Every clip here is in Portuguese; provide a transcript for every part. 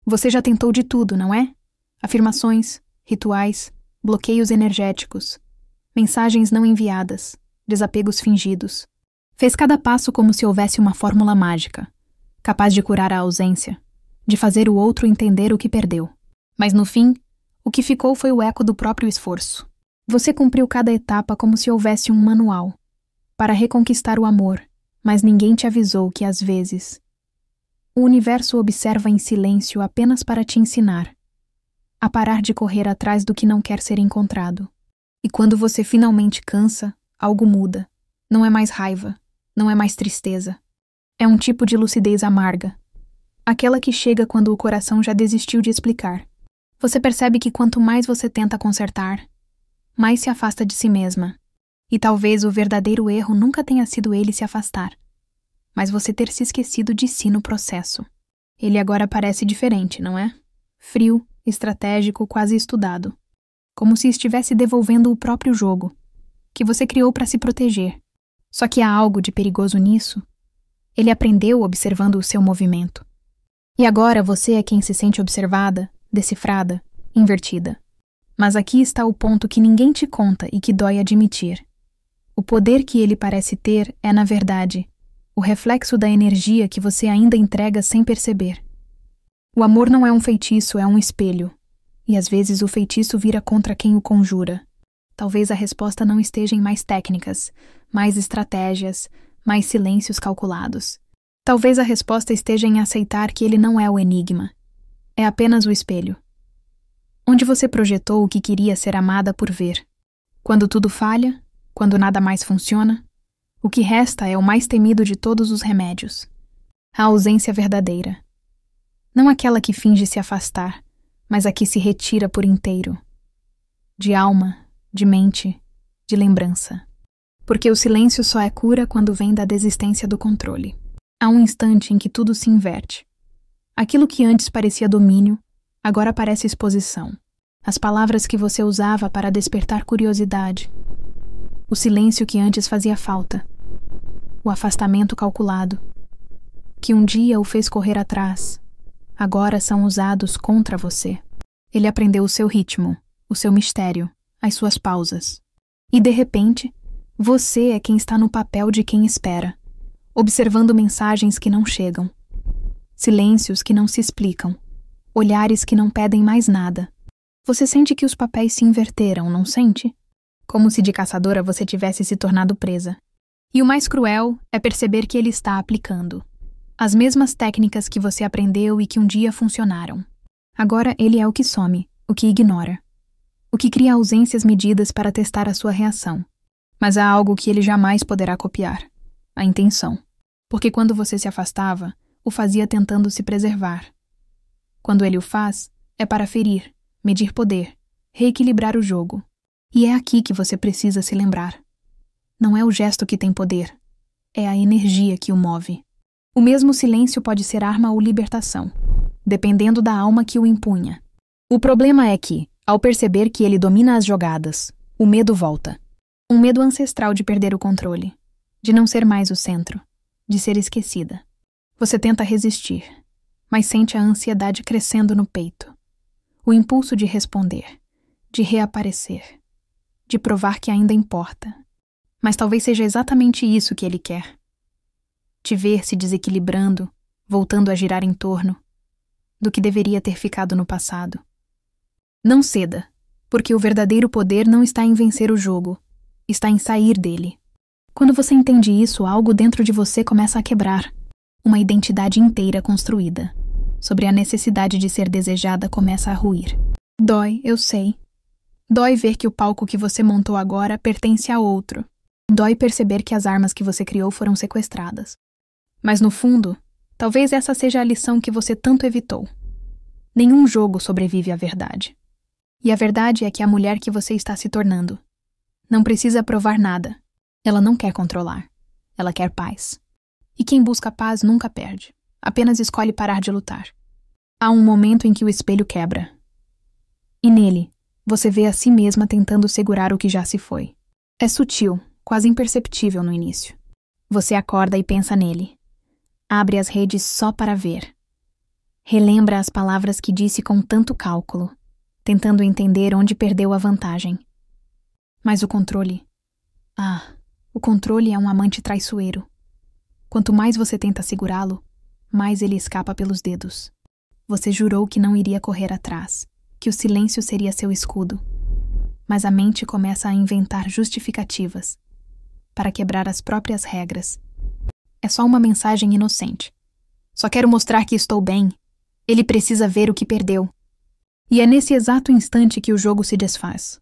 Você já tentou de tudo, não é? Afirmações, rituais, bloqueios energéticos, mensagens não enviadas, desapegos fingidos. Fez cada passo como se houvesse uma fórmula mágica, capaz de curar a ausência, de fazer o outro entender o que perdeu. Mas no fim, o que ficou foi o eco do próprio esforço. Você cumpriu cada etapa como se houvesse um manual, para reconquistar o amor, mas ninguém te avisou que, às vezes, o universo observa em silêncio apenas para te ensinar a parar de correr atrás do que não quer ser encontrado. E quando você finalmente cansa, algo muda. Não é mais raiva, não é mais tristeza. É um tipo de lucidez amarga, aquela que chega quando o coração já desistiu de explicar. Você percebe que quanto mais você tenta consertar, mais se afasta de si mesma. E talvez o verdadeiro erro nunca tenha sido ele se afastar, mas você ter se esquecido de si no processo. Ele agora parece diferente, não é? Frio, estratégico, quase estudado. Como se estivesse devolvendo o próprio jogo, que você criou para se proteger. Só que há algo de perigoso nisso. Ele aprendeu observando o seu movimento. E agora você é quem se sente observada, decifrada, invertida. Mas aqui está o ponto que ninguém te conta e que dói admitir. O poder que ele parece ter é, na verdade, o reflexo da energia que você ainda entrega sem perceber. O amor não é um feitiço, é um espelho. E às vezes o feitiço vira contra quem o conjura. Talvez a resposta não esteja em mais técnicas, mais estratégias, mais silêncios calculados. Talvez a resposta esteja em aceitar que ele não é o enigma. É apenas o espelho. Onde você projetou o que queria ser amada por ver. Quando tudo falha, quando nada mais funciona, o que resta é o mais temido de todos os remédios. A ausência verdadeira. Não aquela que finge se afastar, mas a que se retira por inteiro. De alma, de mente, de lembrança. Porque o silêncio só é cura quando vem da desistência do controle. Há um instante em que tudo se inverte. Aquilo que antes parecia domínio, agora parece exposição. As palavras que você usava para despertar curiosidade. O silêncio que antes fazia falta. O afastamento calculado. Que um dia o fez correr atrás. Agora são usados contra você. Ele aprendeu o seu ritmo, o seu mistério, as suas pausas. E de repente, você é quem está no papel de quem espera, observando mensagens que não chegam. Silêncios que não se explicam. Olhares que não pedem mais nada. Você sente que os papéis se inverteram, não sente? Como se de caçadora você tivesse se tornado presa. E o mais cruel é perceber que ele está aplicando as mesmas técnicas que você aprendeu e que um dia funcionaram. Agora ele é o que some, o que ignora. O que cria ausências medidas para testar a sua reação. Mas há algo que ele jamais poderá copiar. A intenção. Porque quando você se afastava, o fazia tentando se preservar. Quando ele o faz, é para ferir, medir poder, reequilibrar o jogo. E é aqui que você precisa se lembrar. Não é o gesto que tem poder, é a energia que o move. O mesmo silêncio pode ser arma ou libertação, dependendo da alma que o empunha. O problema é que, ao perceber que ele domina as jogadas, o medo volta. Um medo ancestral de perder o controle, de não ser mais o centro, de ser esquecida. Você tenta resistir, mas sente a ansiedade crescendo no peito. O impulso de responder, de reaparecer, de provar que ainda importa. Mas talvez seja exatamente isso que ele quer. Te ver se desequilibrando, voltando a girar em torno, do que deveria ter ficado no passado. Não ceda, porque o verdadeiro poder não está em vencer o jogo, está em sair dele. Quando você entende isso, algo dentro de você começa a quebrar. Uma identidade inteira construída, sobre a necessidade de ser desejada, começa a ruir. Dói, eu sei. Dói ver que o palco que você montou agora pertence a outro. Dói perceber que as armas que você criou foram sequestradas. Mas no fundo, talvez essa seja a lição que você tanto evitou. Nenhum jogo sobrevive à verdade. E a verdade é que a mulher que você está se tornando não precisa provar nada. Ela não quer controlar. Ela quer paz. E quem busca paz nunca perde. Apenas escolhe parar de lutar. Há um momento em que o espelho quebra. E nele, você vê a si mesma tentando segurar o que já se foi. É sutil, quase imperceptível no início. Você acorda e pensa nele. Abre as redes só para ver. Relembra as palavras que disse com tanto cálculo, tentando entender onde perdeu a vantagem. Mas o controle... o controle é um amante traiçoeiro. Quanto mais você tenta segurá-lo, mais ele escapa pelos dedos. Você jurou que não iria correr atrás, que o silêncio seria seu escudo. Mas a mente começa a inventar justificativas para quebrar as próprias regras. É só uma mensagem inocente. Só quero mostrar que estou bem. Ele precisa ver o que perdeu. E é nesse exato instante que o jogo se desfaz.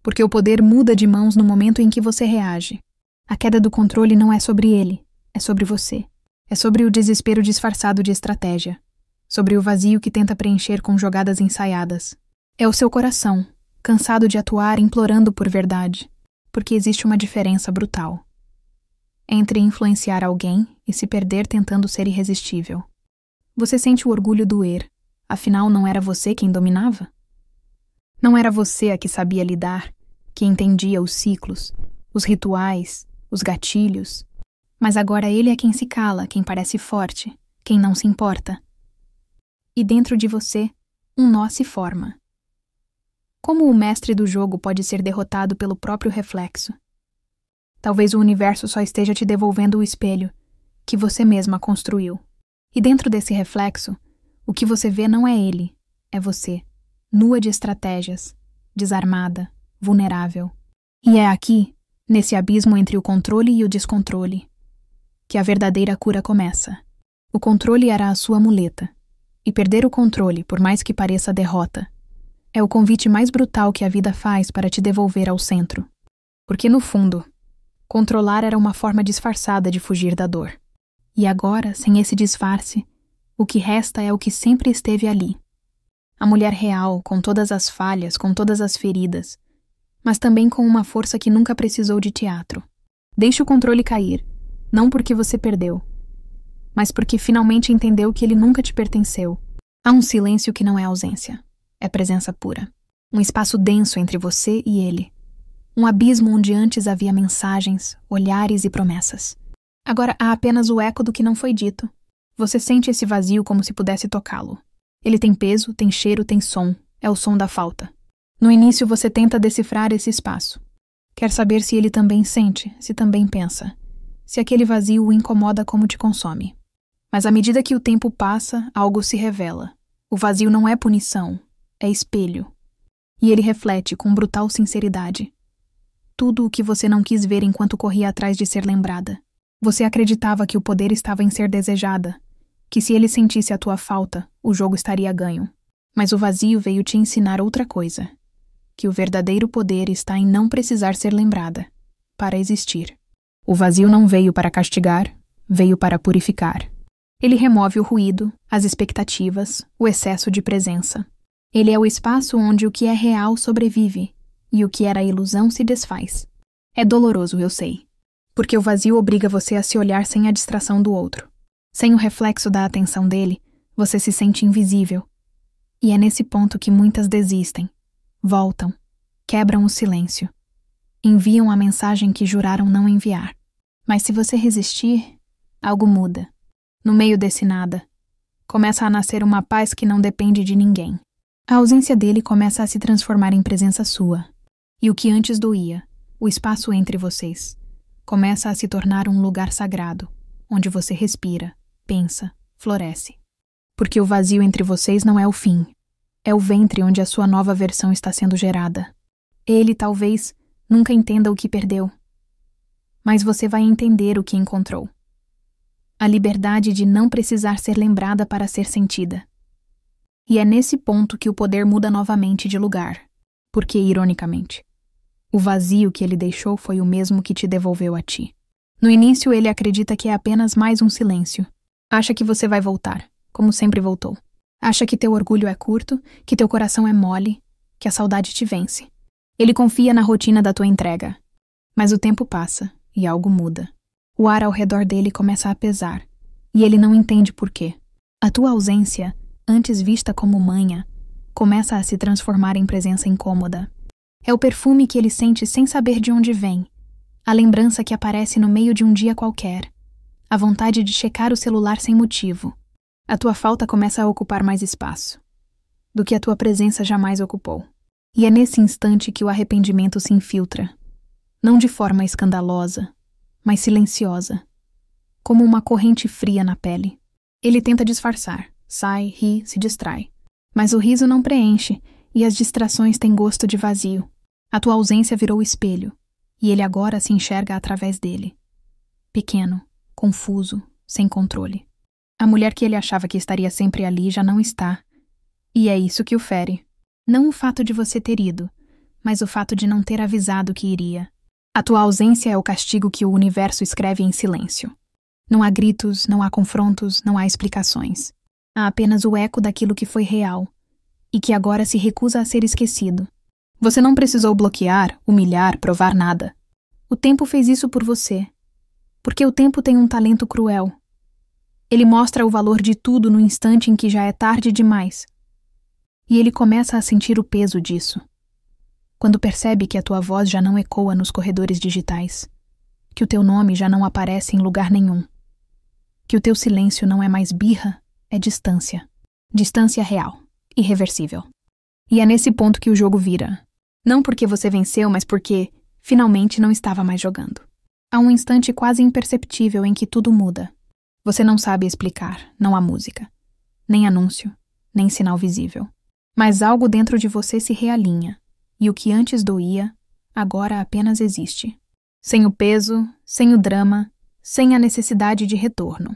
Porque o poder muda de mãos no momento em que você reage. A queda do controle não é sobre ele, é sobre você. É sobre o desespero disfarçado de estratégia. Sobre o vazio que tenta preencher com jogadas ensaiadas. É o seu coração, cansado de atuar implorando por verdade. Porque existe uma diferença brutal entre influenciar alguém e se perder tentando ser irresistível. Você sente o orgulho doer, afinal não era você quem dominava? Não era você a que sabia lidar, que entendia os ciclos, os rituais, os gatilhos. Mas agora ele é quem se cala, quem parece forte, quem não se importa. E dentro de você, um nó se forma. Como o mestre do jogo pode ser derrotado pelo próprio reflexo? Talvez o universo só esteja te devolvendo o espelho que você mesma construiu. E dentro desse reflexo, o que você vê não é ele, é você, nua de estratégias, desarmada, vulnerável. E é aqui, nesse abismo entre o controle e o descontrole, que a verdadeira cura começa. O controle era a sua muleta, e perder o controle, por mais que pareça derrota, é o convite mais brutal que a vida faz para te devolver ao centro. Porque, no fundo, controlar era uma forma disfarçada de fugir da dor. E agora, sem esse disfarce, o que resta é o que sempre esteve ali. A mulher real, com todas as falhas, com todas as feridas, mas também com uma força que nunca precisou de teatro. Deixe o controle cair, não porque você perdeu, mas porque finalmente entendeu que ele nunca te pertenceu. Há um silêncio que não é ausência, é presença pura. Um espaço denso entre você e ele. Um abismo onde antes havia mensagens, olhares e promessas. Agora há apenas o eco do que não foi dito. Você sente esse vazio como se pudesse tocá-lo. Ele tem peso, tem cheiro, tem som. É o som da falta. No início você tenta decifrar esse espaço. Quer saber se ele também sente, se também pensa. Se aquele vazio o incomoda como te consome. Mas à medida que o tempo passa, algo se revela. O vazio não é punição, é espelho. E ele reflete com brutal sinceridade tudo o que você não quis ver enquanto corria atrás de ser lembrada. Você acreditava que o poder estava em ser desejada, que se ele sentisse a tua falta, o jogo estaria ganho. Mas o vazio veio te ensinar outra coisa, que o verdadeiro poder está em não precisar ser lembrada, para existir. O vazio não veio para castigar, veio para purificar. Ele remove o ruído, as expectativas, o excesso de presença. Ele é o espaço onde o que é real sobrevive, e o que era ilusão se desfaz. É doloroso, eu sei. Porque o vazio obriga você a se olhar sem a distração do outro. Sem o reflexo da atenção dele, você se sente invisível. E é nesse ponto que muitas desistem. Voltam. Quebram o silêncio. Enviam a mensagem que juraram não enviar. Mas se você resistir, algo muda. No meio desse nada, começa a nascer uma paz que não depende de ninguém. A ausência dele começa a se transformar em presença sua. E o que antes doía, o espaço entre vocês, começa a se tornar um lugar sagrado, onde você respira, pensa, floresce. Porque o vazio entre vocês não é o fim, é o ventre onde a sua nova versão está sendo gerada. Ele, talvez, nunca entenda o que perdeu, mas você vai entender o que encontrou. A liberdade de não precisar ser lembrada para ser sentida. E é nesse ponto que o poder muda novamente de lugar, porque, ironicamente, o vazio que ele deixou foi o mesmo que te devolveu a ti. No início, ele acredita que é apenas mais um silêncio. Acha que você vai voltar, como sempre voltou. Acha que teu orgulho é curto, que teu coração é mole, que a saudade te vence. Ele confia na rotina da tua entrega. Mas o tempo passa e algo muda. O ar ao redor dele começa a pesar, e ele não entende por quê. A tua ausência, antes vista como manha, começa a se transformar em presença incômoda. É o perfume que ele sente sem saber de onde vem, a lembrança que aparece no meio de um dia qualquer, a vontade de checar o celular sem motivo. A tua falta começa a ocupar mais espaço do que a tua presença jamais ocupou. E é nesse instante que o arrependimento se infiltra, não de forma escandalosa, mas silenciosa, como uma corrente fria na pele. Ele tenta disfarçar, sai, ri, se distrai. Mas o riso não preenche e as distrações têm gosto de vazio. A tua ausência virou espelho e ele agora se enxerga através dele. Pequeno, confuso, sem controle. A mulher que ele achava que estaria sempre ali já não está. E é isso que o fere. Não o fato de você ter ido, mas o fato de não ter avisado que iria. A tua ausência é o castigo que o universo escreve em silêncio. Não há gritos, não há confrontos, não há explicações. Há apenas o eco daquilo que foi real e que agora se recusa a ser esquecido. Você não precisou bloquear, humilhar, provar nada. O tempo fez isso por você, porque o tempo tem um talento cruel. Ele mostra o valor de tudo no instante em que já é tarde demais. E ele começa a sentir o peso disso. Quando percebe que a tua voz já não ecoa nos corredores digitais, que o teu nome já não aparece em lugar nenhum, que o teu silêncio não é mais birra, é distância. Distância real, irreversível. E é nesse ponto que o jogo vira. Não porque você venceu, mas porque, finalmente, não estava mais jogando. Há um instante quase imperceptível em que tudo muda. Você não sabe explicar, não há música, nem anúncio, nem sinal visível. Mas algo dentro de você se realinha, e o que antes doía, agora apenas existe. Sem o peso, sem o drama, sem a necessidade de retorno.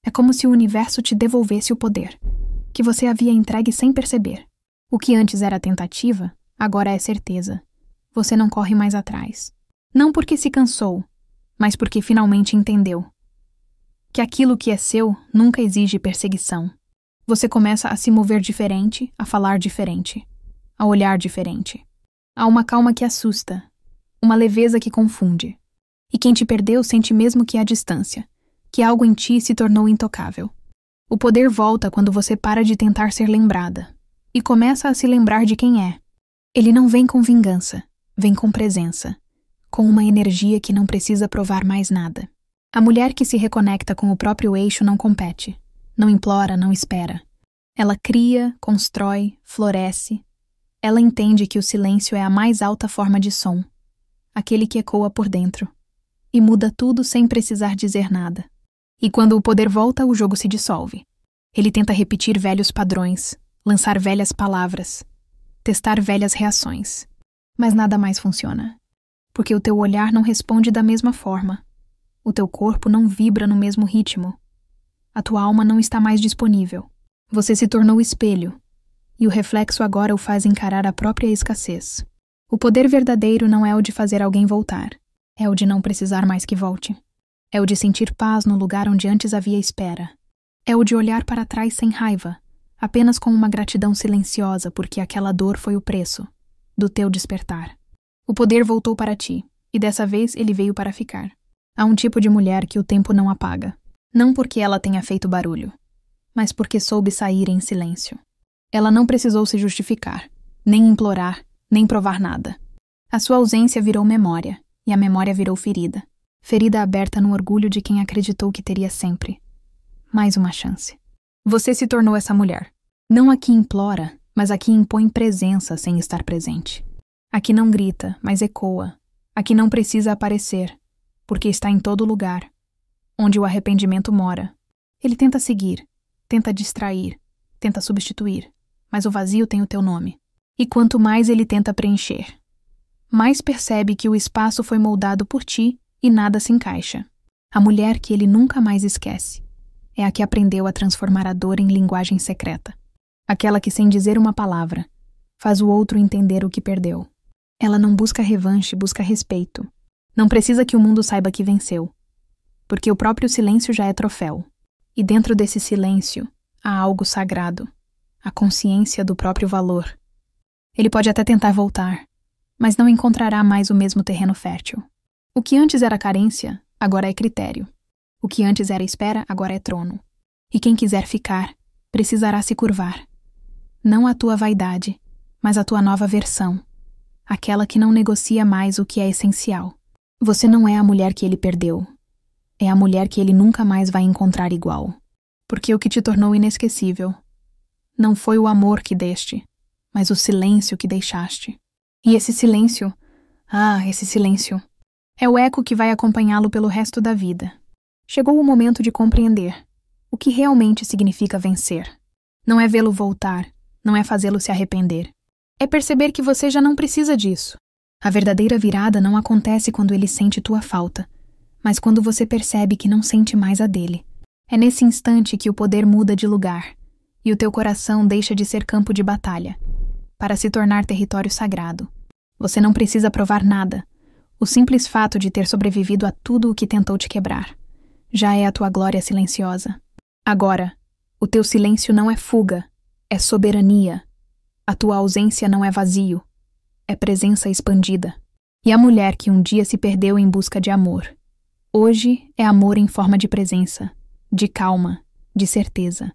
É como se o universo te devolvesse o poder, que você havia entregue sem perceber. O que antes era tentativa, agora é certeza. Você não corre mais atrás. Não porque se cansou, mas porque finalmente entendeu que aquilo que é seu nunca exige perseguição. Você começa a se mover diferente, a falar diferente, a olhar diferente. Há uma calma que assusta, uma leveza que confunde. E quem te perdeu sente mesmo que há distância, que algo em ti se tornou intocável. O poder volta quando você para de tentar ser lembrada e começa a se lembrar de quem é. Ele não vem com vingança, vem com presença, com uma energia que não precisa provar mais nada. A mulher que se reconecta com o próprio eixo não compete, não implora, não espera. Ela cria, constrói, floresce. Ela entende que o silêncio é a mais alta forma de som, aquele que ecoa por dentro, e muda tudo sem precisar dizer nada. E quando o poder volta, o jogo se dissolve. Ele tenta repetir velhos padrões, lançar velhas palavras, testar velhas reações. Mas nada mais funciona, porque o teu olhar não responde da mesma forma. O teu corpo não vibra no mesmo ritmo. A tua alma não está mais disponível. Você se tornou espelho, e o reflexo agora o faz encarar a própria escassez. O poder verdadeiro não é o de fazer alguém voltar, é o de não precisar mais que volte. É o de sentir paz no lugar onde antes havia espera. É o de olhar para trás sem raiva, apenas com uma gratidão silenciosa porque aquela dor foi o preço do teu despertar. O poder voltou para ti, e dessa vez ele veio para ficar. Há um tipo de mulher que o tempo não apaga. Não porque ela tenha feito barulho, mas porque soube sair em silêncio. Ela não precisou se justificar, nem implorar, nem provar nada. A sua ausência virou memória, e a memória virou ferida. Ferida aberta no orgulho de quem acreditou que teria sempre mais uma chance. Você se tornou essa mulher. Não a que implora, mas a que impõe presença sem estar presente. A que não grita, mas ecoa. A que não precisa aparecer, porque está em todo lugar, onde o arrependimento mora. Ele tenta seguir, tenta distrair, tenta substituir, mas o vazio tem o teu nome. E quanto mais ele tenta preencher, mais percebe que o espaço foi moldado por ti e nada se encaixa. A mulher que ele nunca mais esquece é a que aprendeu a transformar a dor em linguagem secreta. Aquela que, sem dizer uma palavra, faz o outro entender o que perdeu. Ela não busca revanche, busca respeito. Não precisa que o mundo saiba que venceu, porque o próprio silêncio já é troféu. E dentro desse silêncio há algo sagrado, a consciência do próprio valor. Ele pode até tentar voltar, mas não encontrará mais o mesmo terreno fértil. O que antes era carência, agora é critério. O que antes era espera, agora é trono. E quem quiser ficar, precisará se curvar. Não a tua vaidade, mas a tua nova versão. Aquela que não negocia mais o que é essencial. Você não é a mulher que ele perdeu. É a mulher que ele nunca mais vai encontrar igual. Porque o que te tornou inesquecível não foi o amor que deste, mas o silêncio que deixaste. E esse silêncio, esse silêncio, é o eco que vai acompanhá-lo pelo resto da vida. Chegou o momento de compreender o que realmente significa vencer. Não é vê-lo voltar, não é fazê-lo se arrepender. É perceber que você já não precisa disso. A verdadeira virada não acontece quando ele sente tua falta, mas quando você percebe que não sente mais a dele. É nesse instante que o poder muda de lugar e o teu coração deixa de ser campo de batalha para se tornar território sagrado. Você não precisa provar nada. O simples fato de ter sobrevivido a tudo o que tentou te quebrar já é a tua glória silenciosa. Agora, o teu silêncio não é fuga, é soberania. A tua ausência não é vazio, é presença expandida. E a mulher que um dia se perdeu em busca de amor, hoje é amor em forma de presença, de calma, de certeza.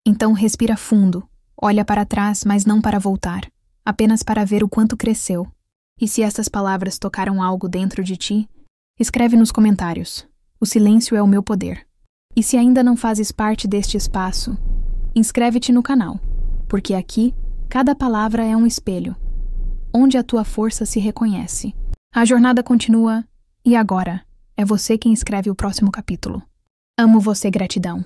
Então respira fundo, olha para trás, mas não para voltar, apenas para ver o quanto cresceu. E se essas palavras tocaram algo dentro de ti, escreve nos comentários: o silêncio é o meu poder. E se ainda não fazes parte deste espaço, inscreve-te no canal, porque aqui cada palavra é um espelho, onde a tua força se reconhece. A jornada continua, e agora é você quem escreve o próximo capítulo. Amo você, gratidão.